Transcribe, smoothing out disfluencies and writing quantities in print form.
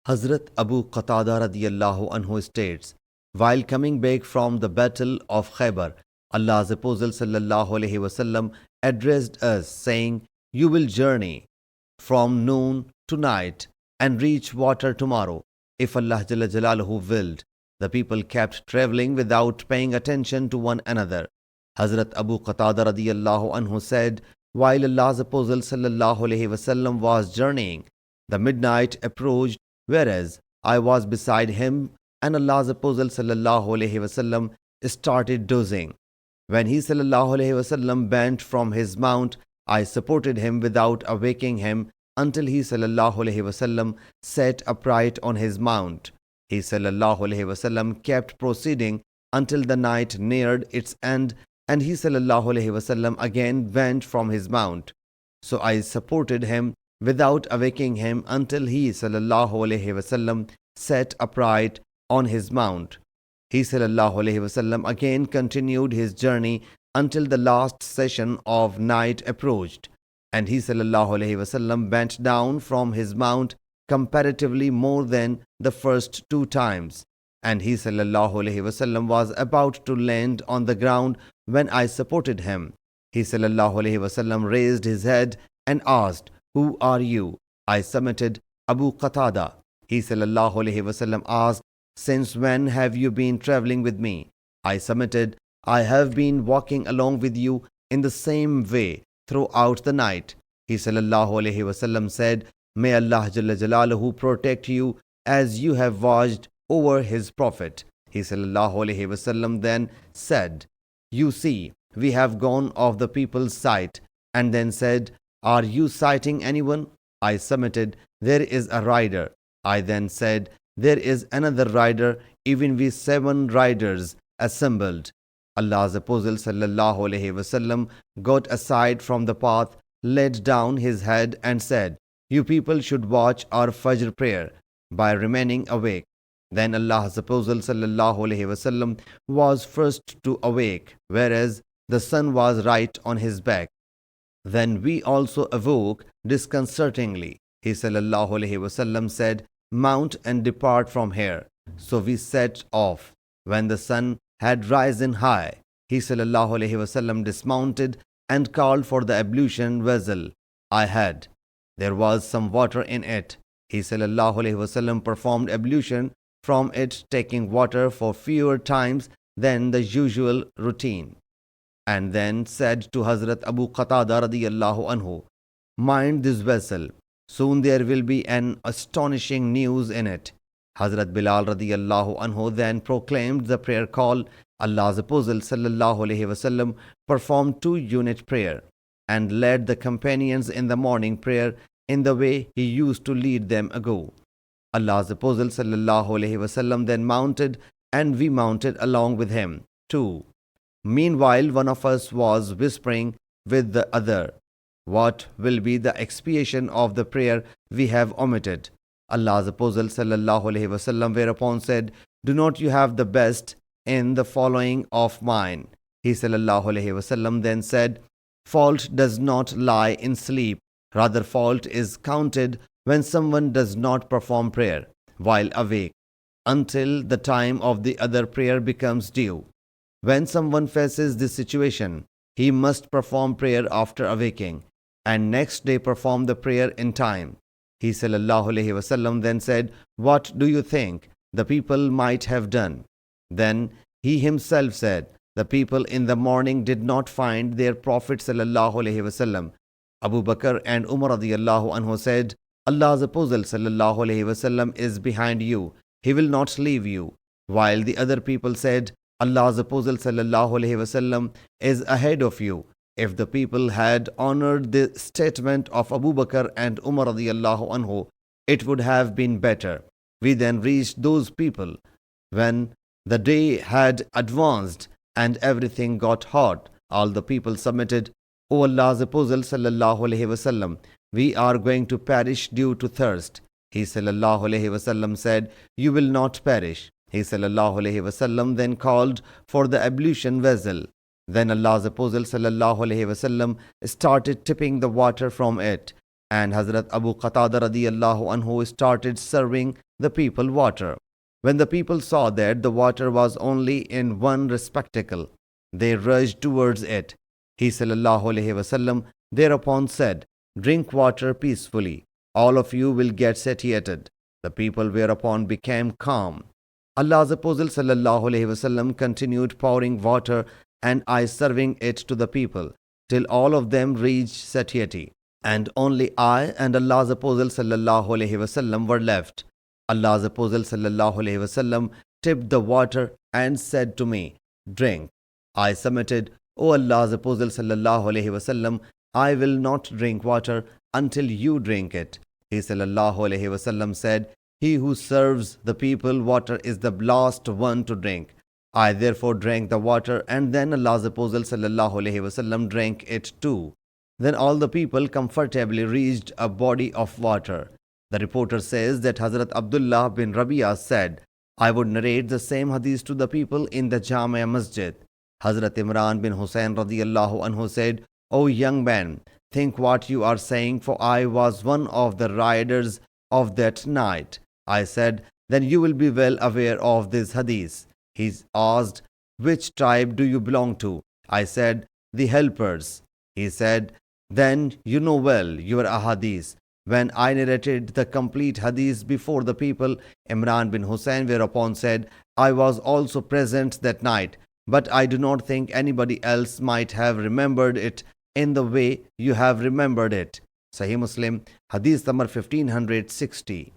Hazrat Abu Qatada radiyallahu anhu states, while coming back from the battle of Khaybar, Allah's Apostle sallallahu alaihi wasallam addressed us saying, "You will journey from noon to night and reach water tomorrow, if Allah Jalla Jalaluhu willed." The people kept traveling without paying attention to one another. Hazrat Abu Qatada radiyallahu anhu said, while Allah's Apostle sallallahu alaihi wasallam was journeying, the midnight approached, whereas I was beside him, and Allah's Apostle sallallahu alaihi wasallam started dozing. When he sallallahu alaihi wasallam bent from his mount, I supported him without awaking him until he sallallahu alaihi wasallam sat upright on his mount. He sallallahu alaihi wasallam kept proceeding until the night neared its end, and he sallallahu alaihi wasallam again bent from his mount. So I supported him without awaking him until he sallallahu alaihi wasallam sat upright on his mount. He sallallahu alaihi wasallam again continued his journey until the last session of night approached, and he sallallahu alaihi wasallam bent down from his mount comparatively more than the first two times, and he sallallahu alaihi wasallam was about to land on the ground when I supported him. He sallallahu alaihi wasallam raised his head and asked, "Who are you?" I submitted, "Abu Qatada." He sallallahu alaihi wasallam asked, "Since when have you been traveling with me?" I submitted, "I have been walking along with you in the same way throughout the night." He sallallahu alaihi wasallam said, "May Allah Jalla Jalaluhu protect you as you have watched over His Prophet." He sallallahu alaihi wasallam then said, "You see, we have gone off the people's sight," and then said, "Are you sighting anyone?" I submitted, "There is a rider." I then said, "There is another rider, even we 7 riders assembled." Allah's Apostle sallallahu alaihi wasallam got aside from the path, laid down his head and said, "You people should watch our Fajr prayer by remaining awake." Then Allah's Apostle sallallahu alaihi wasallam was first to awake, whereas the sun was right on his back. Then we also awoke disconcertingly. He sallallahu alaihi wasallam said, "Mount and depart from here." So we set off. When the sun had risen high, he sallallahu alaihi wasallam dismounted and called for the ablution vessel I had. There was some water in it. He sallallahu alaihi wasallam performed ablution from it, taking water for fewer times than the usual routine, and then said to Hazrat Abu Qatada radiyallahu anhu, "Mind this vessel. Soon there will be an astonishing news in it." Hazrat Bilal radiyallahu anhu then proclaimed the prayer call. Allah's Apostle sallallahu alaihi wasallam performed 2-unit prayer and led the companions in the morning prayer in the way he used to lead them ago. Allah's Apostle sallallahu alaihi wasallam then mounted, and we mounted along with him too. Meanwhile, one of us was whispering with the other, "What will be the expiation of the prayer we have omitted?" Allah's Apostle sallallahu alaihi wasallam whereupon said, "Do not you have the best in the following of mine?" He sallallahu alaihi wasallam then said, "Fault does not lie in sleep. Rather, fault is counted when someone does not perform prayer while awake until the time of the other prayer becomes due. When someone faces this situation, he must perform prayer after awaking, and next day perform the prayer in time." He sallallahu alaihi wasallam then said, "What do you think the people might have done?" Then he himself said, "The people in the morning did not find their Prophet sallallahu alaihi wasallam." Abu Bakr and Umar radiyallahu anhu said, "Allah's Apostle sallallahu alaihi wasallam is behind you. He will not leave you." While the other people said, "Allah's Apostle sallallahu alaihi wasallam is ahead of you." If the people had honored the statement of Abu Bakr and Umar radiyallahu anhu, it would have been better. We then reached those people when the day had advanced and everything got hot. All the people submitted, "O Allah's Apostle sallallahu alaihi wasallam, we are going to perish due to thirst." He sallallahu alaihi wasallam said, "You will not perish." He sallallahu alaihi wasallam then called for the ablution vessel. Then Allah's Apostle sallallahu alaihi wasallam started tipping the water from it. And Hazrat Abu Qatada radiyallahu anhu started serving the people water. When the people saw that the water was only in one receptacle, they rushed towards it. He sallallahu alaihi wasallam thereupon said, "Drink water peacefully. All of you will get satiated." The people whereupon became calm. Allah's Apostle sallallahu alaihi wasallam continued pouring water and I serving it to the people till all of them reached satiety. And only I and Allah's Apostle sallallahu alaihi wasallam were left. Allah's Apostle sallallahu alaihi wasallam tipped the water and said to me, "Drink." I submitted, "O Allah's Apostle sallallahu alaihi wasallam, I will not drink water until you drink it." He sallallahu alaihi wasallam said, "He who serves the people water is the last one to drink." I therefore drank the water and then Allah's Apostle sallallahu alaihi wasallam drank it too. Then all the people comfortably reached a body of water. The reporter says that Hazrat Abdullah bin Rabi'ah said, "I would narrate the same hadith to the people in the Jamia Masjid." Hazrat Imran bin Hussain radiyallahu anhu said, "O young man, think what you are saying, for I was one of the riders of that night." I said, "Then you will be well aware of this hadith." He asked, "Which tribe do you belong to?" I said, "The helpers." He said, "Then you know well your ahadith." When I narrated the complete hadith before the people, Imran bin Hussain whereupon said, "I was also present that night, but I do not think anybody else might have remembered it in the way you have remembered it." Sahih Muslim, Hadith number 1560.